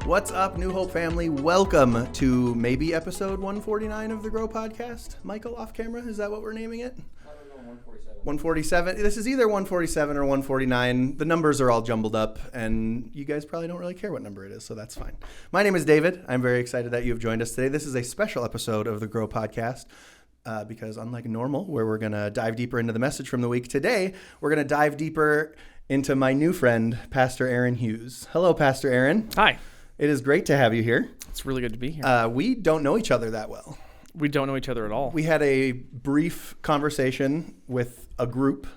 What's up, New Hope family? Welcome to maybe episode 149 of the Grow Podcast. Michael, off camera, is that what we're naming it? 147. This is either 147 or 149. The numbers are all jumbled up, and you guys probably don't really care what number it is, so that's fine. My name is David. I'm very excited that you have joined us today. This is a special episode of the Grow Podcast because unlike normal, where we're going to dive deeper into the message from the week, today we're going to dive deeper into my new friend, Pastor Aaron Hughes. Hello, Pastor Aaron. Hi. It is great to have you here. It's really good to be here. We don't know each other that well. We don't know each other at all. We had a brief conversation with a group,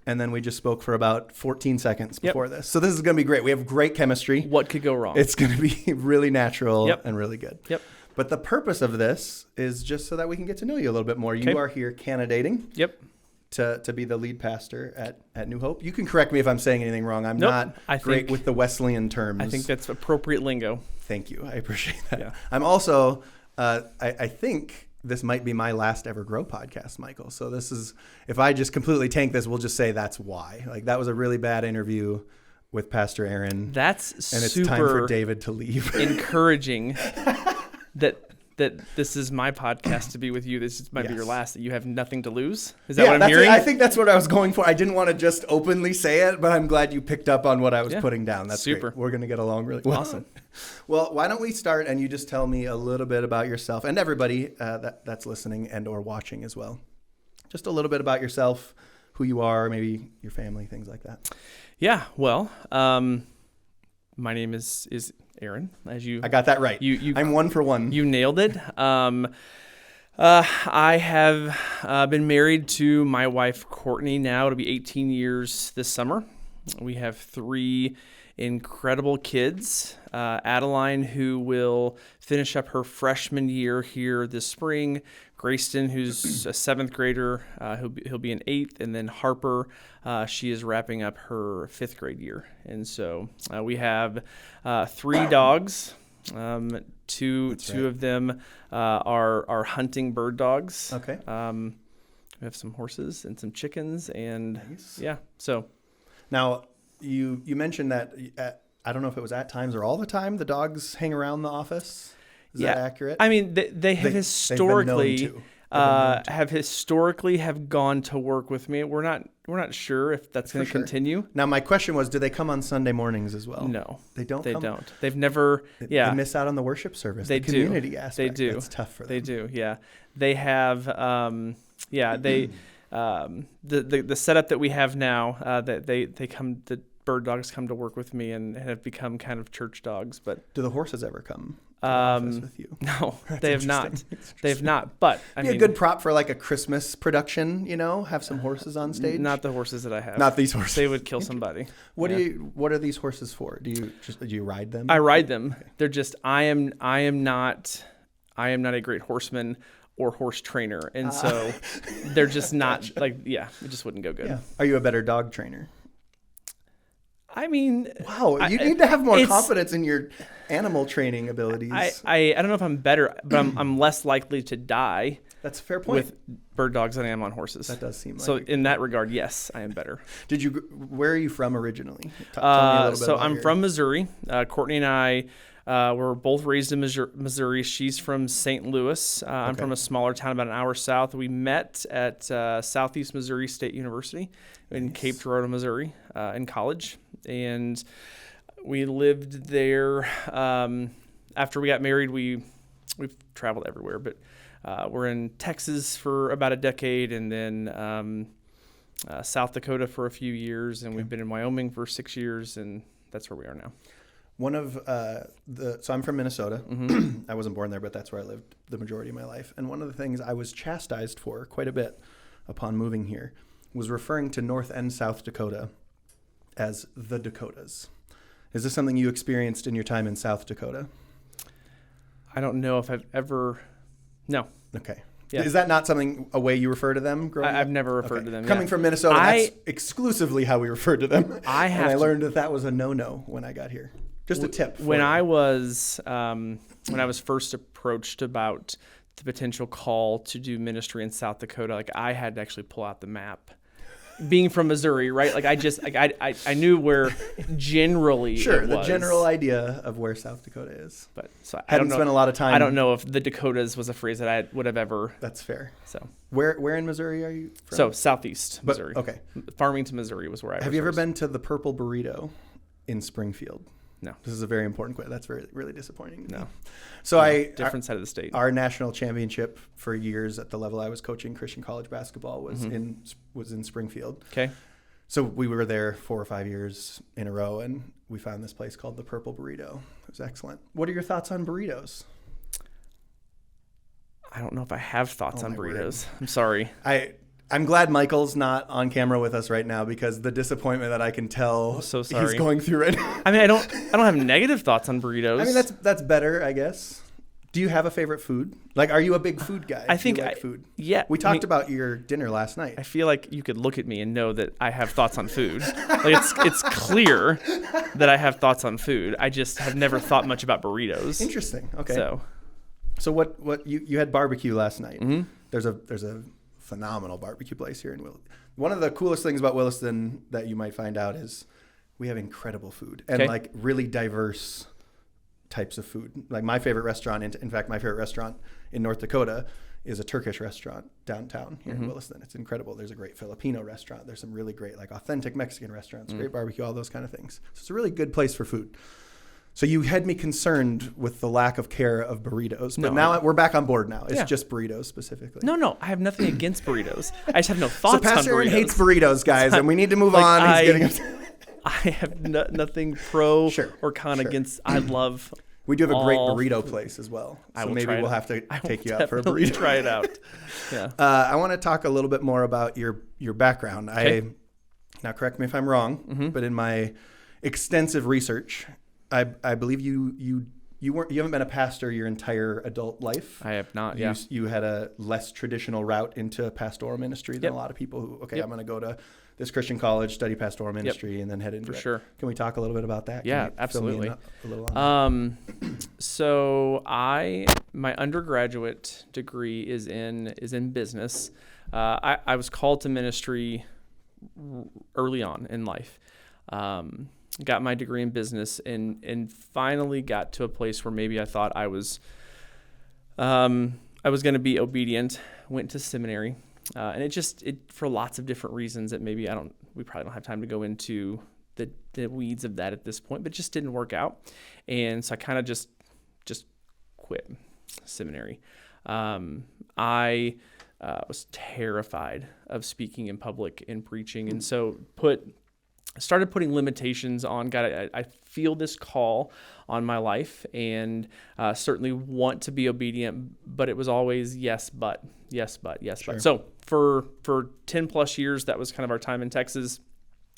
and then we just spoke for about 14 seconds before this. So this is going to be great. We have great chemistry. What could go wrong? It's going to be really natural and really good. Yep. But the purpose of this is just so that we can get to know you a little bit more. You are here candidating to be the lead pastor at New Hope. You can correct me if I'm saying anything wrong. I'm not great with the Wesleyan terms. I think that's appropriate lingo. Thank you. I appreciate that. Yeah. I'm also, I think this might be my last ever Grow podcast, Michael. So this is, if I just completely tank this, we'll just say that's why. Like, that was a really bad interview with Pastor Aaron. That's and super it's time for David to leave. Encouraging that this is my podcast to be with you. This might be your last, that you have nothing to lose. Is that what I'm hearing? I think that's what I was going for. I didn't want to just openly say it, but I'm glad you picked up on what I was putting down. That's super. Great. We're going to get along really well. Awesome. Well, why don't we start and you just tell me a little bit about yourself and everybody that's listening and or watching as well. Just a little bit about yourself, who you are, maybe your family, things like that. Yeah, well, my name is Aaron. I got that right. I'm 1 for 1. You nailed it. I have been married to my wife, Courtney. Now it'll be 18 years this summer. We have 3 incredible kids. Adeline, who will finish up her freshman year here this spring. Grayston, who's a 7th grader, he'll be in 8th, and then Harper, she is wrapping up her 5th grade year. And so we have 3 dogs. Two of them are hunting bird dogs. Okay. We have some horses and some chickens, and nice. So now you mentioned that I don't know if it was at times or all the time the dogs hang around the office. Is that accurate? I mean, they have historically have gone to work with me. We're not sure if that's going to continue. Now, my question was, do they come on Sunday mornings as well? No, they don't. They don't. They've never. They miss out on the worship service. The community aspect. They do. It's tough for them. They do. Yeah, they have. They. The setup that we have now, that they come. The bird dogs come to work with me and have become kind of church dogs. But do the horses ever come? With you? No, they have not. They have not. But I mean, a good prop for like a Christmas production. Have some horses on stage. Not the horses that I have. Not these horses. They would kill somebody. What are these horses for? Do you ride them? I ride them. Okay. They're just. I am not a great horseman or horse trainer, and so they're just not it just wouldn't go good. Yeah. Are you a better dog trainer? I mean, wow, you need to have more confidence in your animal training abilities. I don't know if I'm better, but I'm less likely to die. That's a fair point. With bird dogs than I am on horses. That does seem like so. In that regard, yes, I am better. Where are you from originally? Tell me a little bit so I'm from Missouri. Courtney and I were both raised in Missouri. She's from St. Louis. I'm from a smaller town about an hour south. We met at Southeast Missouri State University in Cape Girardeau, Missouri, in college. And we lived there. After we got married, we've traveled everywhere, but we're in Texas for about a decade, and then South Dakota for a few years, and we've been in Wyoming for 6 years, and that's where we are now. One of so I'm from Minnesota. Mm-hmm. I wasn't born there, but that's where I lived the majority of my life. And one of the things I was chastised for quite a bit upon moving here was referring to North and South Dakota as the Dakotas. Is this something you experienced in your time in South Dakota? I don't know if I've ever. No. Okay. Yeah. Is that not a way you refer to them growing up? I've never referred to them. Coming from Minnesota, that's exclusively how we referred to them. I learned that was a no-no when I got here. Just a tip. When I was first approached about the potential call to do ministry in South Dakota, I had to actually pull out the map being from Missouri, right? Like I knew where generally Sure, it the was. general idea of where South Dakota is. But so I Hadn't don't know. spent a lot of time. I don't know if the Dakotas was a phrase that I would have ever. That's fair. So Where in Missouri are you from? so southeast Missouri. Okay. Farmington, Missouri was where I. Have you ever been to the Purple Burrito in Springfield? No. This is a very important question. That's really disappointing to me. No. So Different side of the state. Our national championship for years at the level I was coaching Christian college basketball was Mm-hmm. in Springfield. Okay. So we were there 4 or 5 years in a row, and we found this place called the Purple Burrito. It was excellent. What are your thoughts on burritos? I don't know if I have thoughts on my word. burritos. I'm sorry. I'm glad Michael's not on camera with us right now, because the disappointment that I can tell I'm so sorry. he's going through right now. I mean, I don't have negative thoughts on burritos. I mean, that's better, I guess. Do you have a favorite food? Like, are you a big food guy? I think Do you like food. Yeah. We talked about your dinner last night. I feel like you could look at me and know that I have thoughts on food. Like it's clear that I have thoughts on food. I just have never thought much about burritos. Interesting. Okay. So what you had barbecue last night. Mm-hmm. There's a phenomenal barbecue place here in Williston. One of the coolest things about Williston that you might find out is we have incredible food and like really diverse types of food. Like my favorite restaurant, in fact, my favorite restaurant in North Dakota is a Turkish restaurant downtown here in Williston. It's incredible. There's a great Filipino restaurant. There's some really great like authentic Mexican restaurants, great barbecue, all those kind of things. So it's a really good place for food. So you had me concerned with the lack of care of burritos, but now we're back on board now. It's just burritos specifically. No, I have nothing against burritos. I just have no thoughts on Pastor burritos. Aaron hates burritos, guys, and we need to move on. He's getting upset. I have nothing pro Sure, or con sure. against. I love. We do have a great all burrito food. place as well. I So will maybe try it we'll out. have to I take will you out for a definitely burrito. Try it out. Yeah. I want to talk a little bit more about your background. Okay. Now correct me if I'm wrong, but in my extensive research, I believe you haven't been a pastor your entire adult life. I have not. You had a less traditional route into pastoral ministry than a lot of people who, I'm going to go to this Christian college, study pastoral ministry, and then head into it. sure. Can we talk a little bit about that? Yeah, Can you absolutely. fill me in a little on So my undergraduate degree is in business. I was called to ministry early on in life. Got my degree in business and finally got to a place where maybe I thought I was going to be obedient. Went to seminary, and it for lots of different reasons that maybe we probably don't have time to go into the weeds of that at this point, but it just didn't work out, and so I kind of just quit seminary. I was terrified of speaking in public and preaching, and so started putting limitations on God. I feel this call on my life and certainly want to be obedient, but it was always yes, but. So for 10 plus years, that was kind of our time in Texas.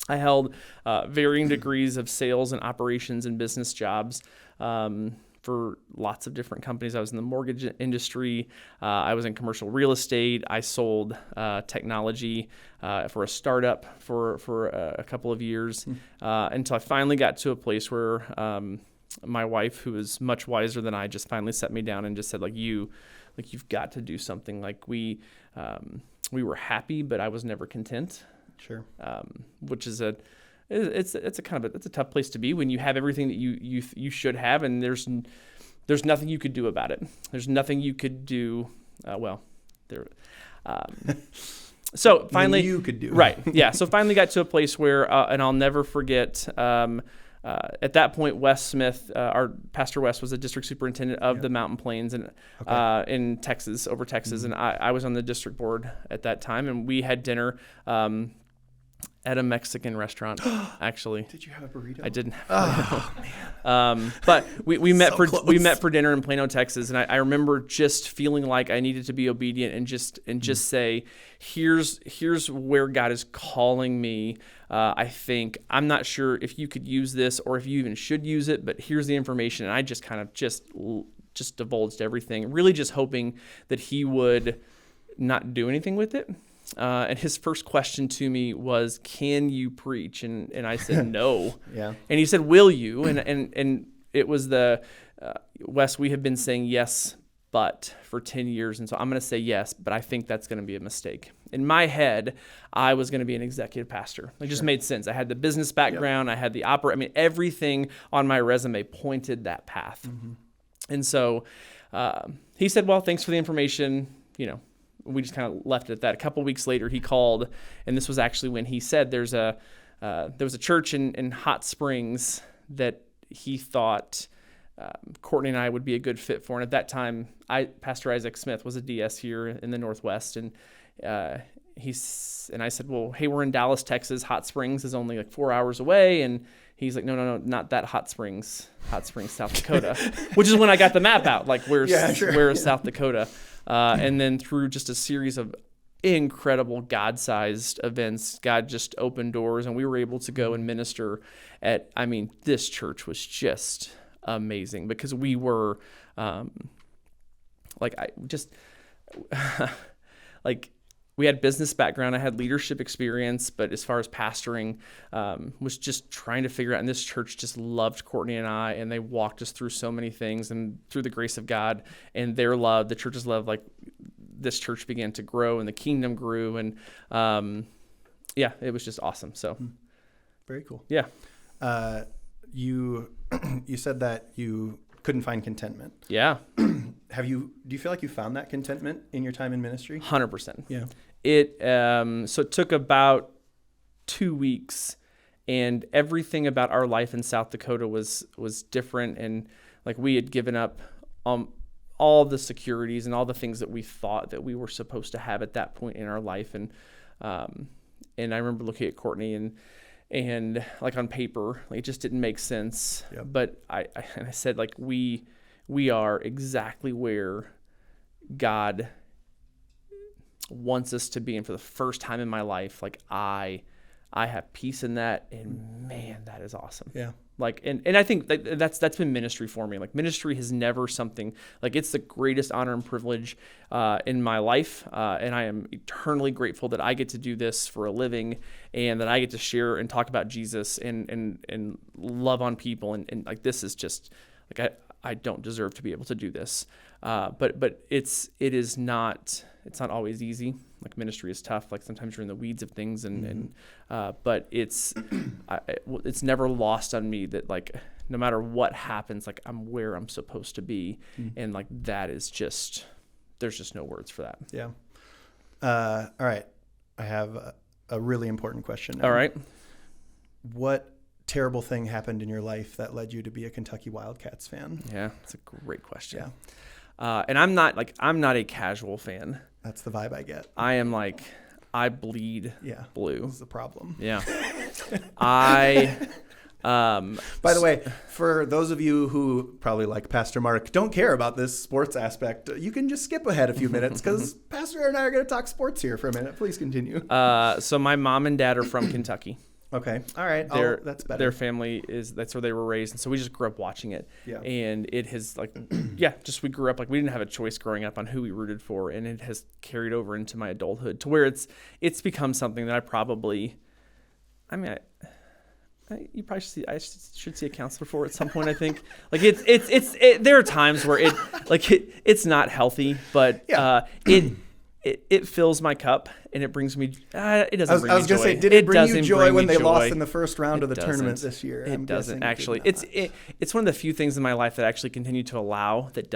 I held varying degrees of sales and operations and business jobs for lots of different companies. I was in the mortgage industry. I was in commercial real estate. I sold technology for a startup for a couple of years until I finally got to a place where my wife, who was much wiser than I, just finally set me down and just said, you've got to do something. Like we were happy, but I was never content. Sure. Which is it's a tough place to be when you have everything that you should have, and there's nothing you could do about it. There's nothing you could do. So finally, you could do right. Yeah. So finally got to a place where, and I'll never forget. At that point, Wes Smith, our Pastor Wes, was the district superintendent of the Mountain Plains in Texas, over Texas, and I was on the district board at that time, and we had dinner at a Mexican restaurant. Actually, Did you have a burrito? I didn't. Oh man. But we met So we met for dinner in Plano, Texas, and I remember just feeling like I needed to be obedient and just say, here's where God is calling me. I think I'm not sure if you could use this or if you even should use it, but here's the information. And I just kind of just divulged everything, really just hoping that he would not do anything with it. And his first question to me was, "Can you preach?" And I said, "No." Yeah. And he said, "Will you?" And it was Wes, we have been saying yes but for 10 years. And so I'm going to say yes, but I think that's going to be a mistake. In my head, I was going to be an executive pastor. It just made sense. I had the business background. I had the opera. I mean, everything on my resume pointed that path. And so he said, well, thanks for the information. We just kind of left it at that. A couple weeks later, he called, and this was actually when he said there was a church in Hot Springs that he thought Courtney and I would be a good fit for. And at that time, Pastor Isaac Smith was a DS here in the Northwest, and I said, well, hey, we're in Dallas, Texas. Hot Springs is only like 4 hours away, and he's like, no, not that Hot Springs, South Dakota, which is when I got the map out. Like, where's South Dakota? And then through just a series of incredible God-sized events, God just opened doors, and we were able to go and minister at, this church was just amazing because we were, we had business background, I had leadership experience, but as far as pastoring, was just trying to figure out, and this church just loved Courtney and I, and they walked us through so many things, and through the grace of God and their love, the church's love, like, this church began to grow and the kingdom grew, and it was just awesome. So very cool. Yeah. You said that you couldn't find contentment. Yeah. Do you feel like you found that contentment in your time in ministry? 100%. Yeah. So it took about 2 weeks, and everything about our life in South Dakota was different, and like we had given up all the securities and all the things that we thought that we were supposed to have at that point in our life. And I remember looking at Courtney and like on paper, like it just didn't make sense. Yep. But I said, like, we are exactly where God wants us to be. And for the first time in my life, like I have peace in that, and man, that is awesome. Yeah. Like, and I think that's been ministry for me. Like, ministry has never something, like, it's the greatest honor and privilege in my life. And I am eternally grateful that I get to do this for a living, and that I get to share and talk about Jesus and love on people. And like, this is just like, I don't deserve to be able to do this. But it's not always easy. Like, ministry is tough. Like, sometimes you're in the weeds of things, but it's never lost on me that, like, no matter what happens, like, I'm where I'm supposed to be. And like, that is just, there's just no words for that. Yeah. All right. I have a really important question now. All right. What terrible thing happened in your life that led you to be a Kentucky Wildcats fan? Yeah, that's a great question. Yeah. And I'm not a casual fan. That's the vibe I get. I am like, I bleed blue. This is the problem. Yeah. By the way, for those of you who probably, like Pastor Mark, don't care about this sports aspect, you can just skip ahead a few minutes because Pastor and I are going to talk sports here for a minute. Please continue. So my mom and dad are from Kentucky. Okay. All right. That's better. Their family that's where they were raised. And so we just grew up watching it. Yeah. And it has, like, we grew up, like, we didn't have a choice growing up on who we rooted for. And it has carried over into my adulthood to where it's become something that I probably, you probably should see a counselor for at some point, I think. Like, there are times where it's not healthy, but it fills my cup, and it brings me. It doesn't bring me joy. I was going to say, did it bring you joy when they lost in the first round of the tournament this year? It doesn't actually. It's one of the few things in my life that I actually continue to allow that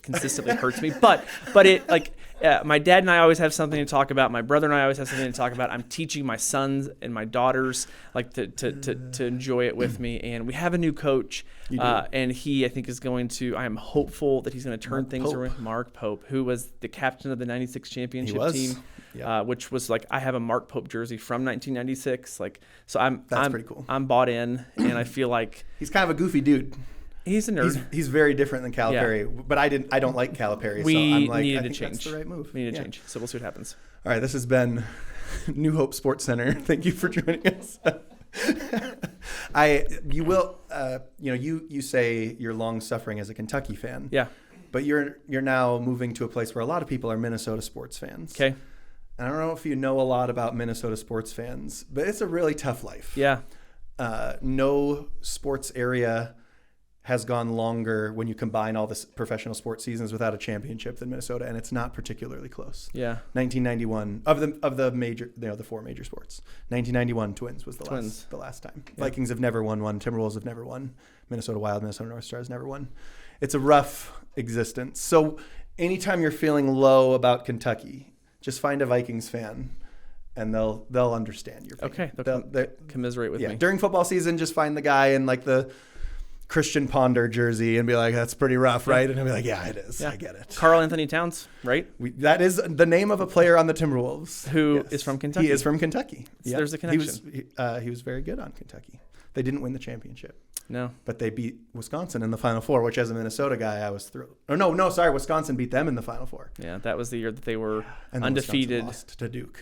consistently hurts me. But my dad and I always have something to talk about. My brother and I always have something to talk about. I'm teaching my sons and my daughters to enjoy it with me. And we have a new coach, and he, I think, is going to. I am hopeful that he's going to turn things around. Mark Pope, who was the captain of the '96 championship team. Yep. Which was like, I have a Mark Pope jersey from 1996. Like, so that's pretty cool. I'm bought in, and I feel like he's kind of a goofy dude. He's a nerd. He's very different than Calipari, but I don't like Calipari. We so I'm like, needed I think to change. That's the right move. We need to change. So we'll see what happens. All right, this has been New Hope Sports Center. Thank you for joining us. You say you're long suffering as a Kentucky fan. Yeah. But you're now moving to a place where a lot of people are Minnesota sports fans. Okay. And I don't know if you know a lot about Minnesota sports fans, but it's a really tough life. Yeah. No sports area has gone longer when you combine all the professional sports seasons without a championship than Minnesota, and it's not particularly close. Yeah. 1991 of the major, the four major sports. 1991 Twins was the last time. Yeah. Vikings have never won one. Timberwolves have never won. Minnesota Wild, Minnesota North Stars never won. It's a rough existence. So anytime you're feeling low about Kentucky, just find a Vikings fan. And they'll understand your pain. Okay, they'll commiserate with me. During football season, just find the guy in like the Christian Ponder jersey and be like, "That's pretty rough, right?" And he'll be like, "Yeah, it is. Yeah. I get it." Karl Anthony Towns, right? That is the name of a player on the Timberwolves who is from Kentucky. He is from Kentucky. So there's a connection. He was very good on Kentucky. They didn't win the championship. No, but they beat Wisconsin in the Final Four, which as a Minnesota guy, I was thrilled. Oh sorry, Wisconsin beat them in the Final Four. Yeah, that was the year that they were and undefeated. Lost to Duke.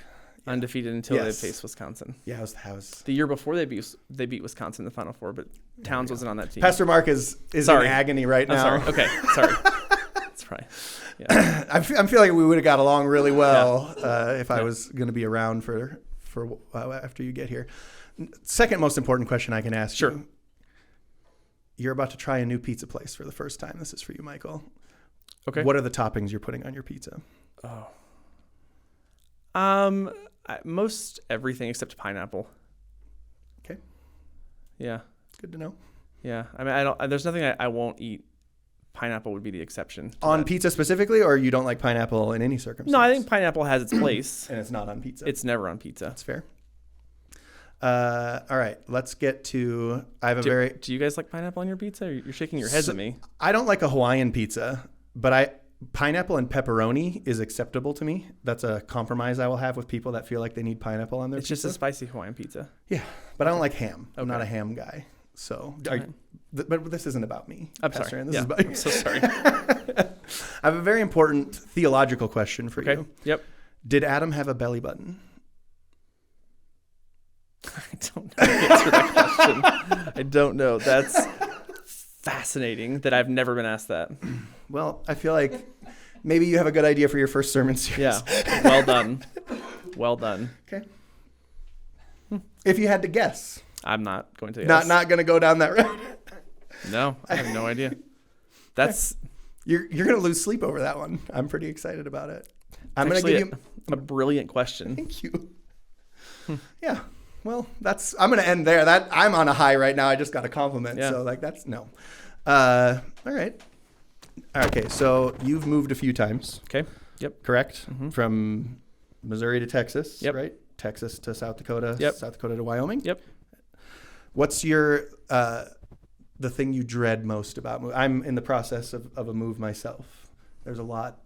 Yeah. Undefeated until they faced Wisconsin. Yeah, that was the year before they beat Wisconsin in the Final Four, but Towns wasn't on that team. Pastor Mark is in agony right now. Sorry. Okay, sorry. That's right. Yeah. I'm feeling we would have got along really well if I was going to be around for after you get here. Second most important question I can ask you. You're about to try a new pizza place for the first time. This is for you, Michael. Okay. What are the toppings you're putting on your pizza? Most everything except pineapple. Okay. Yeah. It's good to know. Yeah. I mean, there's nothing I won't eat. Pineapple would be the exception. On pizza specifically, or you don't like pineapple in any circumstance? No, I think pineapple has its place. And it's not on pizza. It's never on pizza. That's fair. All right, let's get to. Do you guys like pineapple on your pizza? You're shaking your heads at me. I don't like a Hawaiian pizza, but pineapple and pepperoni is acceptable to me. That's a compromise I will have with people that feel like they need pineapple on their pizza. It's just a spicy Hawaiian pizza. Yeah, but I don't like ham. Okay. I'm not a ham guy. So, but this isn't about me. I'm sorry. This is about you. I'm so sorry. I have a very important theological question for you. Yep. Did Adam have a belly button? I don't know the answer to that question. I don't know. That's fascinating that I've never been asked that. Well, I feel like maybe you have a good idea for your first sermon series. Yeah. Well done. Well done. Okay. If you had to guess. I'm not going to guess. Not going to go down that road. No, I have no idea. That's you're going to lose sleep over that one. I'm pretty excited about it. I'm going to give you a brilliant question. Thank you. Yeah. Well, I'm going to end there. I'm on a high right now. I just got a compliment. Yeah. So that's no. All right. Okay. So you've moved a few times. Okay. Yep. Correct. Mm-hmm. From Missouri to Texas. Yep. Right. Texas to South Dakota. Yep. South Dakota to Wyoming. Yep. What's your the thing you dread most about moving? I'm in the process of a move myself. There's a lot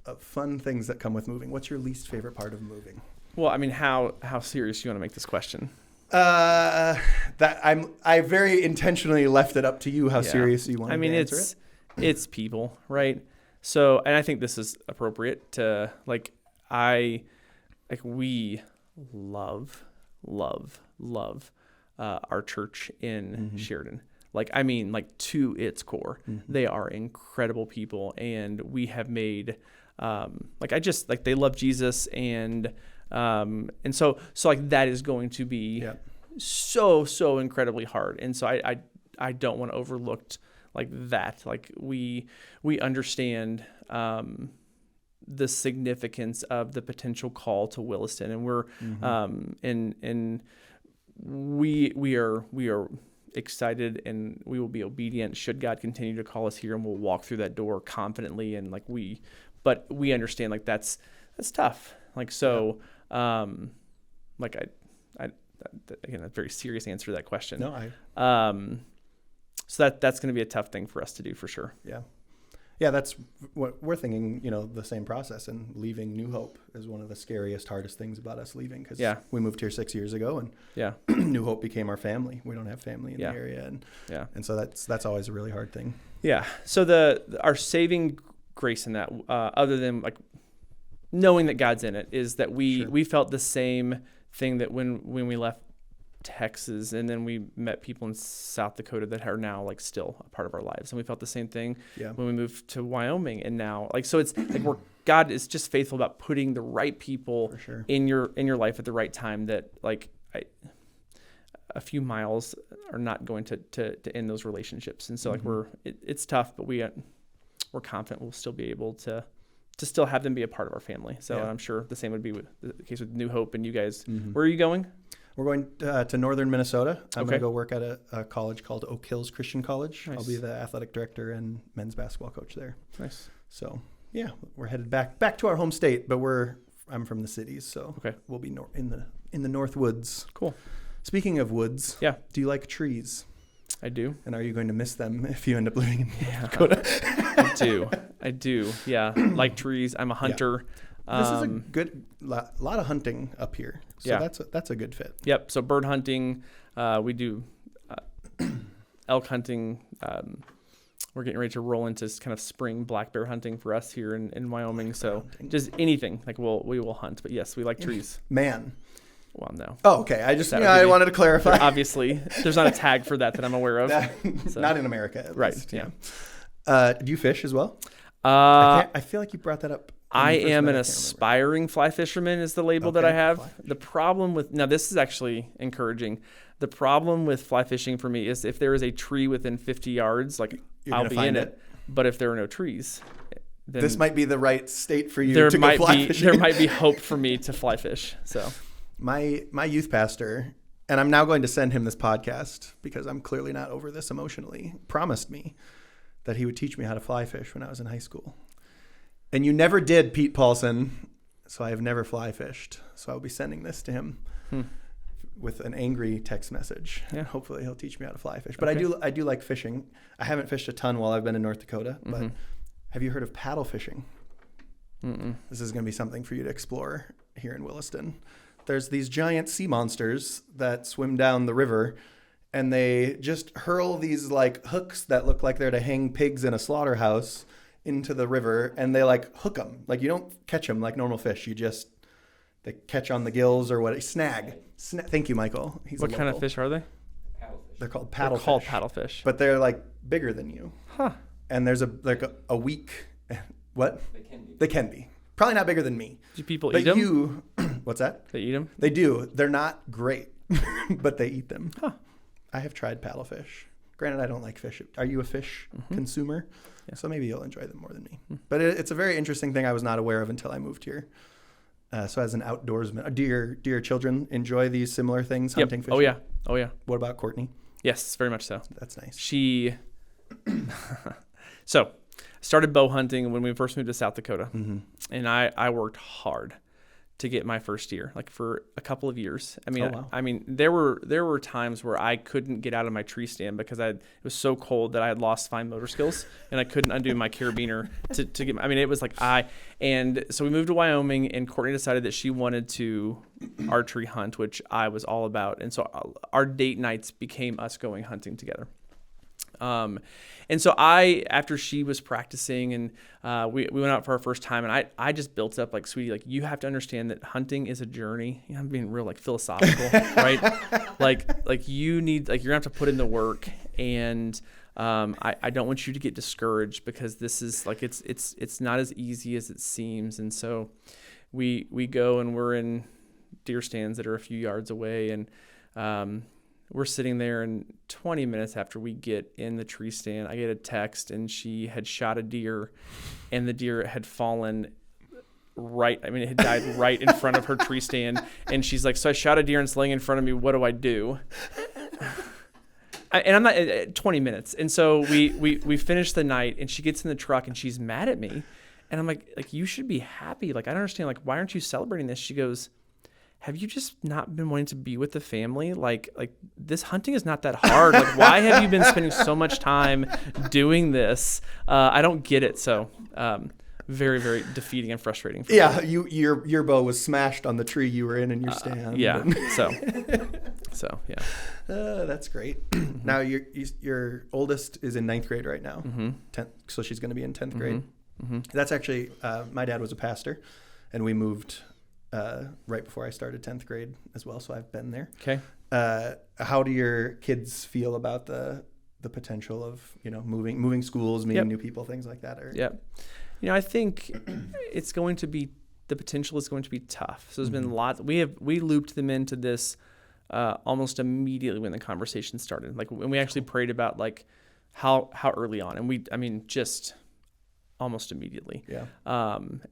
of fun things that come with moving. What's your least favorite part of moving? Well, I mean, how serious do you want to make this question? I very intentionally left it up to you how serious you want to answer it. It's people, right? So, and I think this is appropriate to we love our church in Sheridan. To its core. Mm-hmm. They are incredible people, and we have made they love Jesus, and so that is going to be so incredibly hard. And so I don't want to overlook like that. Like we understand the significance of the potential call to Williston, and we're and we are excited, and we will be obedient should God continue to call us here, and we'll walk through that door confidently. And but we understand that's tough. Again, a very serious answer to that question. No, so that's going to be a tough thing for us to do for sure. Yeah, that's what we're thinking, the same process, and leaving New Hope is one of the scariest, hardest things about us leaving, because we moved here 6 years ago, and New Hope became our family. We don't have family in the area, and so that's always a really hard thing. Yeah. So our saving grace in that, other than knowing that God's in it, is that we felt the same thing that when we left Texas, and then we met people in South Dakota that are now still a part of our lives, and we felt the same thing when we moved to Wyoming, and now so it's where God is just faithful about putting the right people in your life at the right time. That a few miles are not going to end those relationships. And so like it's tough, but we're confident we'll still be able to still have them be a part of our family. So I'm sure the same would be with the case with New Hope and you guys. Where are you going? We're going to northern Minnesota. I'm going to go work at a college called Oak Hills Christian College. Nice. I'll be the athletic director and men's basketball coach there. Nice. So yeah, we're headed back to our home state, but I'm from the cities, so we'll be in the North Woods. Cool. Speaking of woods, do you like trees? I do. And are you going to miss them if you end up living in North Dakota? I do. Yeah, like trees. I'm a hunter. This is a good lot of hunting up here, so that's a good fit. Yep. So bird hunting, we do elk hunting. We're getting ready to roll into kind of spring black bear hunting for us here in Wyoming. So just anything like we will hunt. But yes, we like trees. Man. Well, no. Oh, okay. I wanted to clarify. Obviously, there's not a tag for that I'm aware of. Not in America, at least. Yeah. Do you fish as well? I feel like you brought that up. I am an aspiring fly fisherman is the label that I have. The problem with, now this is actually encouraging. The problem with fly fishing for me is if there is a tree within 50 yards, like I'll be in it. But if there are no trees, then this might be the right state for you to go fly fishing. There might be hope for me to fly fish. So my youth pastor, and I'm now going to send him this podcast because I'm clearly not over this emotionally, promised me that he would teach me how to fly fish when I was in high school. And you never did, Pete Paulson, so I have never fly fished. So I'll be sending this to him with an angry text message. Yeah. Hopefully he'll teach me how to fly fish. But I do like fishing. I haven't fished a ton while I've been in North Dakota, but have you heard of paddle fishing? Mm-mm. This is going to be something for you to explore here in Williston. There's these giant sea monsters that swim down the river, and they just hurl these like hooks that look like they're to hang pigs in a slaughterhouse into the river, and they like hook them. Like you don't catch them like normal fish. They catch on the gills or what? Snag. Thank you, Michael. What kind of fish are they? Paddlefish. They're called paddlefish. They're called paddlefish. But they're like bigger than you. Huh. And there's a week. What? They can be. Probably not bigger than me. Do people eat them? What's that? They eat them? They do. They're not great, but they eat them. Huh. I have tried paddlefish. Granted, I don't like fish. Are you a fish consumer? Yeah. So maybe you'll enjoy them more than me. But it's a very interesting thing I was not aware of until I moved here. So as an outdoorsman, do your children enjoy these similar things, hunting, fishing? Oh, yeah. What about Courtney? Yes, very much so. That's nice. She... So, started bow hunting when we first moved to South Dakota. And I worked hard to get my first deer, like for a couple of years. I mean, there were times where I couldn't get out of my tree stand because it was so cold that I had lost fine motor skills and I couldn't undo my carabiner to get. I mean, it was like and so we moved to Wyoming, and Courtney decided that she wanted to archery hunt, which I was all about, and so our date nights became us going hunting together. And so after she was practicing and, we went out for our first time, and I just built up like, sweetie, like you have to understand that hunting is a journey. You know, I'm being real like philosophical, right? Like you need, like you're gonna have to put in the work, and, I don't want you to get discouraged because this is like, it's not as easy as it seems. And so we go and we're in deer stands that are a few yards away, and, we're sitting there, and 20 minutes after we get in the tree stand, I get a text, and she had shot a deer, and the deer had fallen it had died right in front of her tree stand. And she's like, so I shot a deer and it's laying in front of me. What do I do? And I'm not at 20 minutes. And so we finish the night, and she gets in the truck, and she's mad at me. And I'm like, you should be happy. Like, I don't understand. Like, why aren't you celebrating this? She goes, have you just not been wanting to be with the family? Like this hunting is not that hard. Like, why have you been spending so much time doing this? I don't get it. So, very, very defeating and frustrating. For me. Your bow was smashed on the tree you were in your stand. Yeah. So yeah. That's great. Now your oldest is in 9th grade right now. 10th, so she's going to be in 10th grade. That's actually, my dad was a pastor, and we moved right before I started 10th grade as well, so I've been there. Okay. How do your kids feel about the potential of moving schools, meeting new people, things like that? I think the potential is going to be tough. So there's been lots. We looped them into this almost immediately when the conversation started. Like when we actually prayed about like how early on, and just almost immediately. Yeah.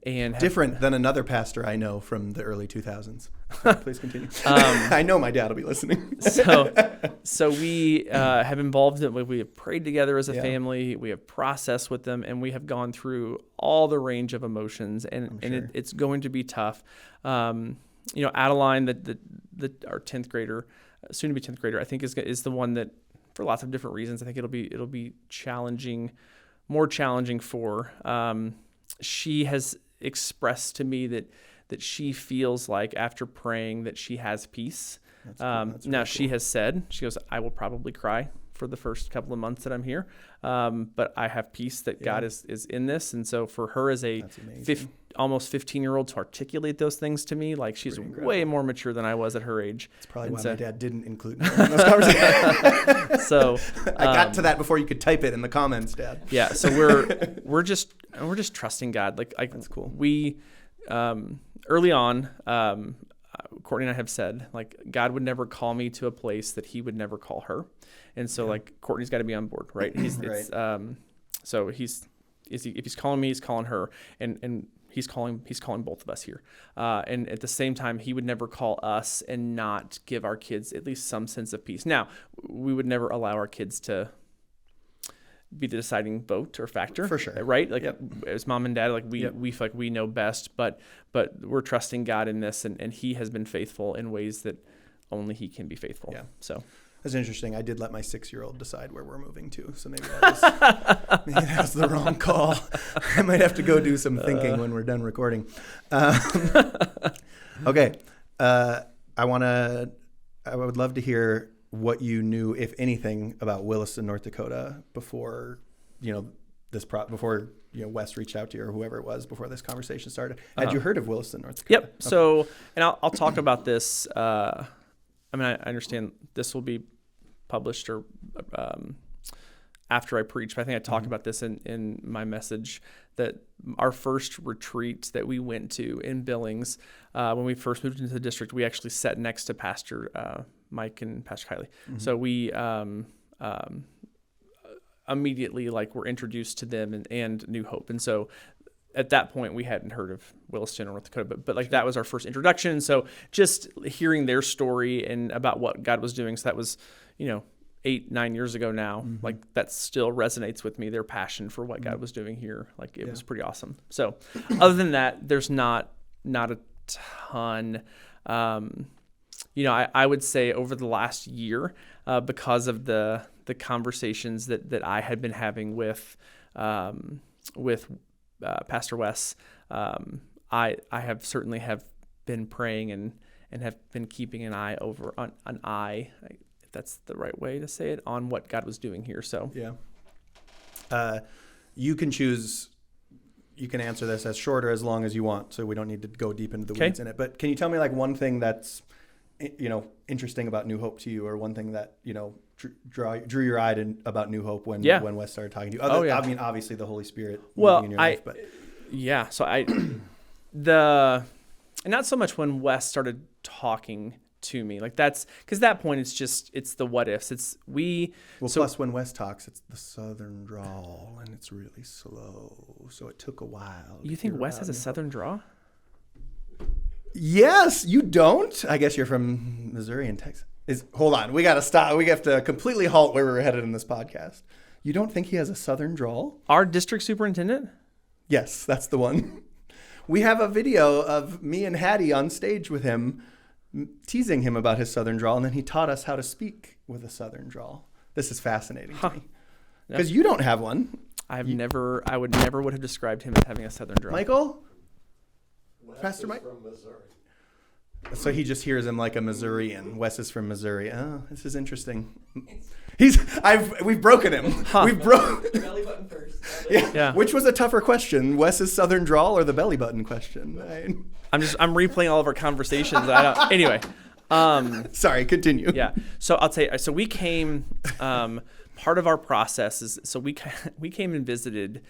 And different than another pastor I know from the early 2000s. Please continue. I know my dad will be listening. so we have involved them. We have prayed together as a family. We have processed with them, and we have gone through all the range of emotions, and it's going to be tough. Adeline, our 10th grader, soon to be 10th grader, I think is the one that, for lots of different reasons, I think it'll be challenging. More challenging for. She has expressed to me that she feels like after praying that she has peace. That's cool. Now she has said, she goes, I will probably cry for the first couple of months that I'm here, but I have peace that God is in this. And so for her as a almost 15-year-old to articulate those things to me, like she's way more mature than I was at her age. That's probably why my dad didn't include me in those conversations. So I got to that before you could type it in the comments, Dad. Yeah. So we're just trusting God. Like that's cool. We early on, Courtney and I have said, like, God would never call me to a place that he would never call her. And so like Courtney's got to be on board, right? So if he's calling me, he's calling her, and he's calling both of us here. And at the same time, he would never call us and not give our kids at least some sense of peace. Now, we would never allow our kids to be the deciding vote or factor. For sure. Right? Like as mom and dad, like we feel like we know best, but we're trusting God in this, and he has been faithful in ways that only he can be faithful. Yeah. So that's interesting. I did let my 6-year-old decide where we're moving to, so maybe that was the wrong call. I might have to go do some thinking when we're done recording. Okay. I would love to hear what you knew, if anything, about Williston, North Dakota before, before Wes reached out to you or whoever it was before this conversation started. Had you heard of Williston, North Dakota? Yep. Okay. So, and I'll talk about this. I understand this will be published or after I preach, but I think I talked about this in my message, that our first retreat that we went to in Billings, when we first moved into the district, we actually sat next to Pastor Mike and Pastor Kylie. Mm-hmm. So we immediately were introduced to them and New Hope. And so at that point, we hadn't heard of Williston or North Dakota, but that was our first introduction. So just hearing their story and about what God was doing. So that was, 8-9 years ago now. Mm-hmm. That still resonates with me. Their passion for what God was doing here. It was pretty awesome. So other than that, there's not a ton. I would say over the last year, because of the conversations that I had been having with Pastor Wes, I have certainly been praying and have been keeping an eye over if that's the right way to say it, on what God was doing here. So you can choose. You can answer this as short or as long as you want, so we don't need to go deep into the weeds in it. But can you tell me one thing that's interesting about New Hope to you, or one thing that drew your eye about New Hope when Wes started talking to you? Obviously the Holy Spirit moving in your life, but so not so much when Wes started talking to me, that's because that point it's the what ifs. Plus when Wes talks, it's the Southern drawl and it's really slow, so it took a while. You think Wes has a Southern drawl? Yes, you don't? I guess you're from Missouri and Texas. Hold on, we got to stop. We have to completely halt where we're headed in this podcast. You don't think he has a Southern drawl? Our district superintendent? Yes, that's the one. We have a video of me and Hattie on stage with him, teasing him about his Southern drawl, and then he taught us how to speak with a Southern drawl. This is fascinating to me. Because you don't have one. I would never have described him as having a Southern drawl. Michael? Wes Pastor Mike? From Missouri. So he just hears him like a Missourian. Wes is from Missouri. Oh, this is interesting. We've broken him. Huh. We've broken belly button first. Yeah. Which was a tougher question, Wes's Southern drawl or the belly button question? I'm replaying all of our conversations. Anyway. Sorry, continue. Yeah. So I'll tell you. So we came. Part of our process is we came and visited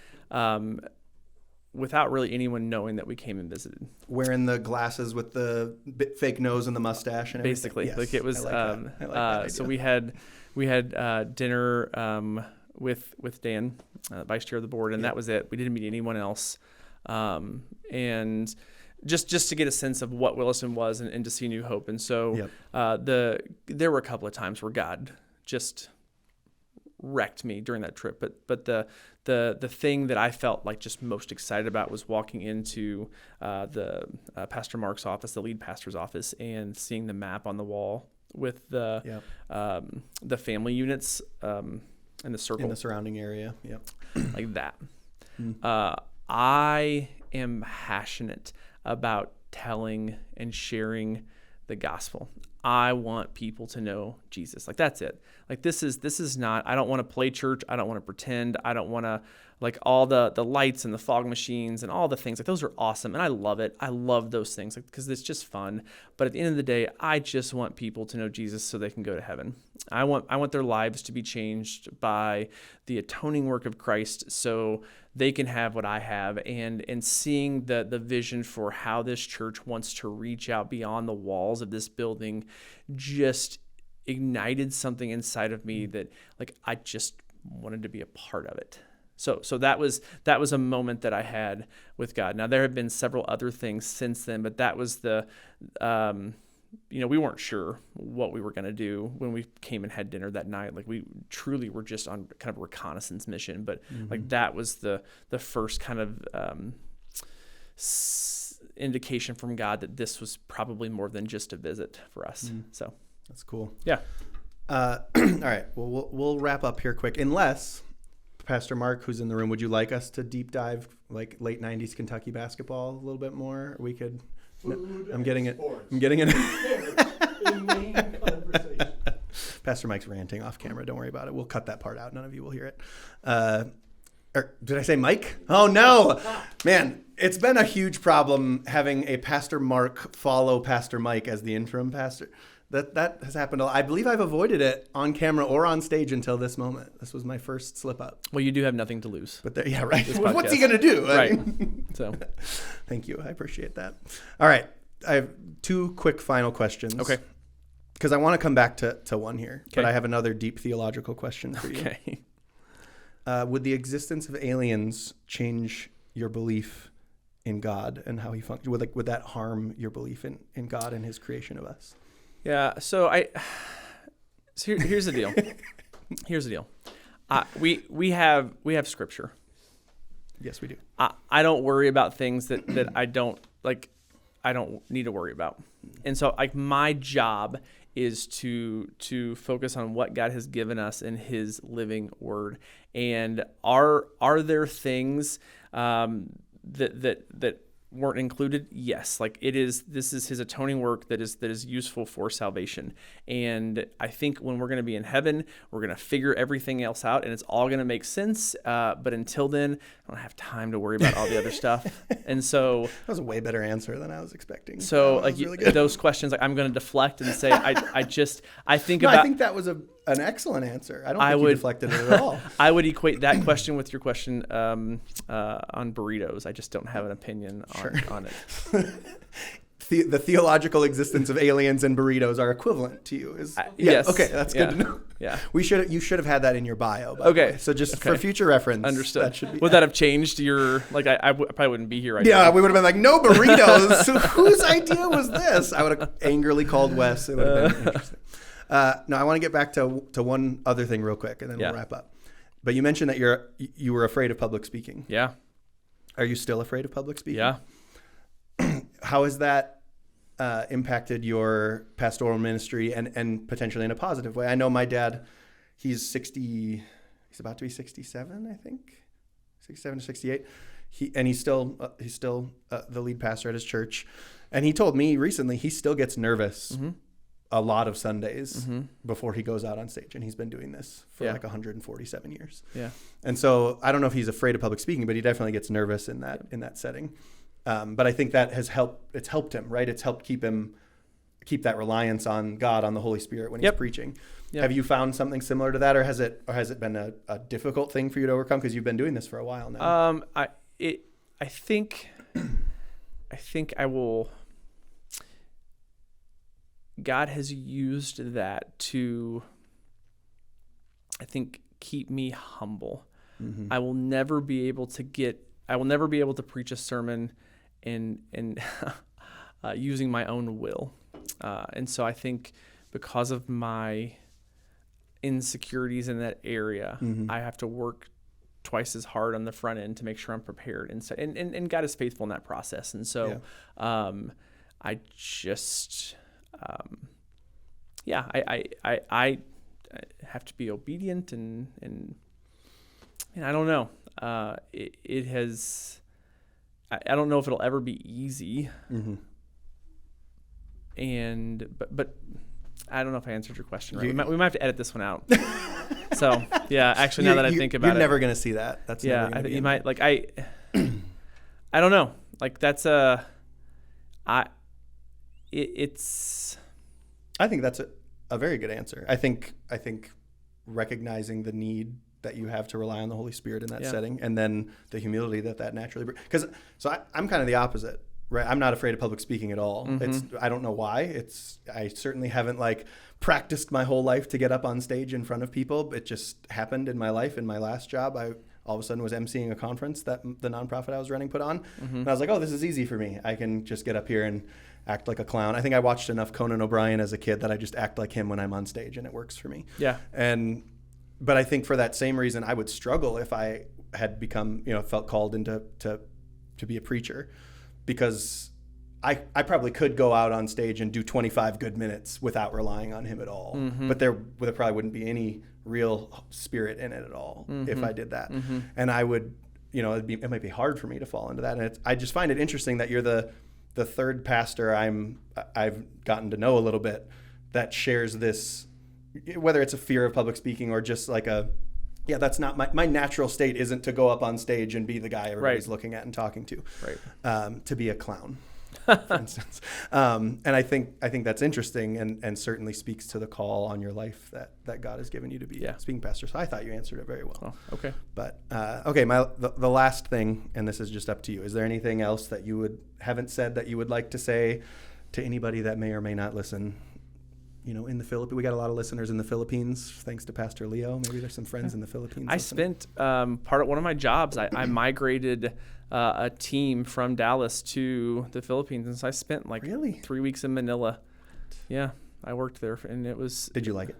without really anyone knowing that we came and visited. Wearing the glasses with the fake nose and the mustache and everything. Basically, Yes, like it was. I like that So idea. we had dinner with Dan, vice chair of the board, and that was it. We didn't meet anyone else, and just to get a sense of what Williston was and to see New Hope. And so there were a couple of times where God just wrecked me during that trip, but the thing that I felt like just most excited about was walking into the Pastor Mark's office, the lead pastor's office, and seeing the map on the wall with the family units in the circle in the surrounding area. Yep. like that. I am passionate about telling and sharing the gospel. I want people to know Jesus. Like, that's it. Like, this is not, I don't want to play church. I don't want to pretend. I don't want to, like, all the lights and the fog machines and all the things. Like, those are awesome. And I love it. I love those things, like, because it's just fun. But at the end of the day, I just want people to know Jesus so they can go to heaven. I want their lives to be changed by the atoning work of Christ so they can have what I have, and seeing the vision for how this church wants to reach out beyond the walls of this building just ignited something inside of me that, like, I just wanted to be a part of it. So that was a moment that I had with God. Now, there have been several other things since then, but that was the we weren't sure what we were going to do when we came and had dinner that night. Like, we truly were just on kind of a reconnaissance mission, but like, that was the first kind of indication from God that this was probably more than just a visit for us. So that's cool. Yeah. All right. Well, we'll wrap up here quick. Unless Pastor Mark, who's in the room, would you like us to deep dive like late 90s Kentucky basketball a little bit more? We could. Food I'm getting it. sports. I'm getting it. Inane conversation. Pastor Mike's ranting off camera. Don't worry about it. We'll cut that part out. None of you will hear it. Or did I say Mike? Oh, no. Man, it's been a huge problem having a Pastor Mark follow Pastor Mike as the interim pastor. That has happened a lot. I believe I've avoided it on camera or on stage until this moment. This was my first slip up. Well, you do have nothing to lose. But yeah, right. This What's he podcast. going to do? I Right. mean, So, thank you. I appreciate that. All right. I have two quick final questions. okay. Because I want to come back to one here, but Okay. I have another deep theological question for you. Okay. Would the existence of aliens change your belief in God and how he functions? Would that harm your belief in God and his creation of us? Yeah. So here's the deal. Here's the deal. We have scripture. Yes, we do. I don't worry about things that I don't need to worry about. And so, like, my job is to focus on what God has given us in his living word. And are there things that weren't included? Yes. Like, this is his atoning work that is useful for salvation. And I think when we're going to be in heaven, we're going to figure everything else out and it's all going to make sense. But until then, I don't have time to worry about all the other stuff. And so That was a way better answer than I was expecting. so That like was really good. those questions, like, I'm going to deflect and say, I think No, about, I think that was an excellent answer. I don't I think you would- deflected it at all. I would equate that question with your question on burritos. I just don't have an opinion on it. The theological existence of aliens and burritos are equivalent to you. Yes. Okay, that's good Yeah. to know. Yeah. You should have had that in your bio. By the Okay. way. So just Okay. for future reference, Understood. That should be. Would that have changed your, like, I probably wouldn't be here right Yeah, now. we would have been like, no burritos. So whose idea was this? I would have angrily called Wes. It would have been interesting. No, I want to get back to one other thing real quick, and then we'll wrap up. But you mentioned that you were afraid of public speaking. Yeah. Are you still afraid of public speaking? Yeah. How has that impacted your pastoral ministry and potentially in a positive way? I know my dad, he's 60, he's about to be 67, I think, 67 to 68. He's still the lead pastor at his church. And he told me recently he still gets nervous a lot of Sundays before he goes out on stage. And he's been doing this for like 147 years. Yeah. And so I don't know if he's afraid of public speaking, but he definitely gets nervous in that setting. But I think that has helped. It's helped him, right? It's helped keep that reliance on God, on the Holy Spirit when he's preaching. Yep. Have you found something similar to that, or has it been a difficult thing for you to overcome because you've been doing this for a while now? I think I will. God has used that to, I think, keep me humble. Mm-hmm. I will never be able to preach a sermon in using my own will. And so I think because of my insecurities in that area, Mm-hmm. I have to work twice as hard on the front end to make sure I'm prepared. And God is faithful in that process. And so I just, I have to be obedient and I don't know. It has, I don't know if it'll ever be easy. Mm-hmm. But I don't know if I answered your question right. You- We might have to edit this one out. So yeah, actually, now that I think about you're it, never gonna see that. That's yeah, never I gonna think be you in might like I don't know. Like that's it's I think that's a very good answer. I think recognizing the need that you have to rely on the Holy Spirit in that Yeah. setting, and then the humility that naturally brings. Because I'm kind of the opposite, right? I'm not afraid of public speaking at all. Mm-hmm. I don't know why. I certainly haven't like practiced my whole life to get up on stage in front of people. It just happened in my life. In my last job, I all of a sudden was emceeing a conference that the nonprofit I was running put on, and I was like, oh, this is easy for me. I can just get up here and act like a clown. I think I watched enough Conan O'Brien as a kid that I just act like him when I'm on stage, and it works for me. yeah. But I think for that same reason, I would struggle if I had become, felt called into to be a preacher, because I probably could go out on stage and do 25 good minutes without relying on him at all. Mm-hmm. But there probably wouldn't be any real spirit in it at all if I did that. Mm-hmm. And I would, it might be hard for me to fall into that. And I just find it interesting that you're the third pastor I've gotten to know a little bit that shares this, whether it's a fear of public speaking or just like that's not my natural state isn't to go up on stage and be the guy everybody's Right. looking at and talking to, Right. to be a clown, for instance. And I think that's interesting and certainly speaks to the call on your life that God has given you to be a speaking pastor. So I thought you answered it very well. Oh, okay. But okay, the last thing, and this is just up to you. Is there anything else that you haven't said that you would like to say to anybody that may or may not listen? In the Philippines, we got a lot of listeners in the Philippines, thanks to Pastor Leo. Maybe there's some friends in the Philippines. I listening. spent part of one of my jobs. I migrated a team from Dallas to the Philippines, and so I spent like Really? 3 weeks in Manila. Yeah, I worked there, and it was. Did you like it?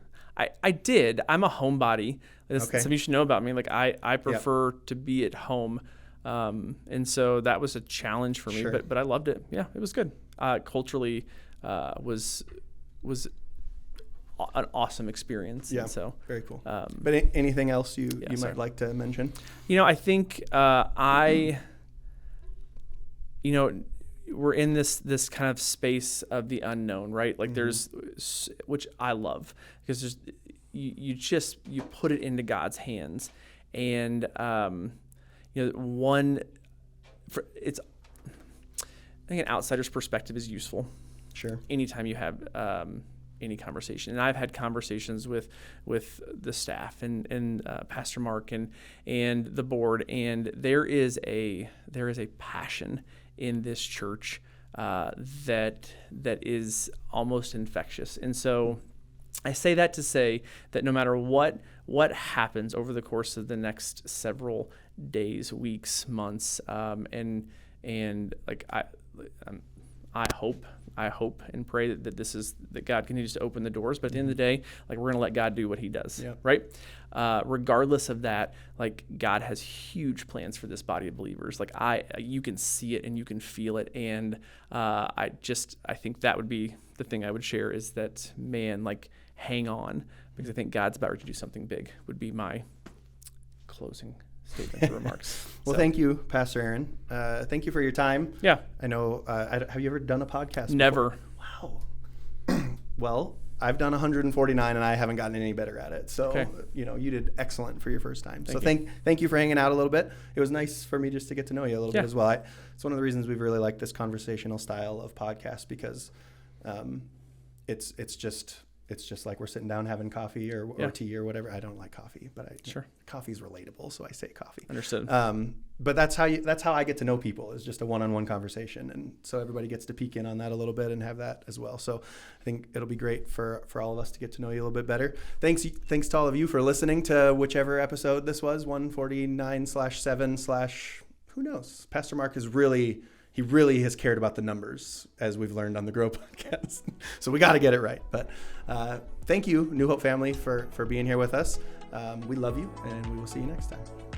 I did. I'm a homebody. That's Okay. something you should know about me. Like I prefer to be at home, and so that was a challenge for me. Sure. But I loved it. Yeah, it was good. Culturally, was an awesome experience. Yeah. And so Very cool. Um, But anything else you sorry. might like to mention? I think we're in this kind of space of the unknown, right? Like there's, which I love, because there's you put it into God's hands, and it's, I think an outsider's perspective is useful Sure. anytime you have any conversation. And I've had conversations with the staff and Pastor Mark and the board, and there is a passion in this church that is almost infectious. And so I say that to say that no matter what happens over the course of the next several days, weeks, months, and like I hope and pray that God continues to open the doors. But at the end of the day, like we're gonna let God do what He does, Yep. right? Regardless of that, like God has huge plans for this body of believers. Like you can see it and you can feel it, and I think that would be the thing I would share, is that, man, like hang on, because I think God's about to do something big. Would be my closing statements or remarks. Well, thank you, Pastor Aaron. Thank you for your time. Yeah. I know. Have you ever done a podcast before? Never. Wow. Well, I've done 149 and I haven't gotten any better at it. So, Okay. You did excellent for your first time. So Thank thank you for hanging out a little bit. It was nice for me just to get to know you a little Yeah. bit as well. It's one of the reasons we've really liked this conversational style of podcast, because it's just like we're sitting down having coffee or Yeah. tea or whatever. I don't like coffee, but Sure. coffee's relatable, so I say coffee. Understood. but that's how I get to know people, is just a one-on-one conversation, and so everybody gets to peek in on that a little bit and have that as well. So I think it'll be great for all of us to get to know you a little bit better. Thanks to all of you for listening to whichever episode this was, 149/7/ who knows. Pastor Mark is really has cared about the numbers, as we've learned on the Grow podcast. So we got to get it right. But thank you, New Hope family, for being here with us. We love you, and we will see you next time.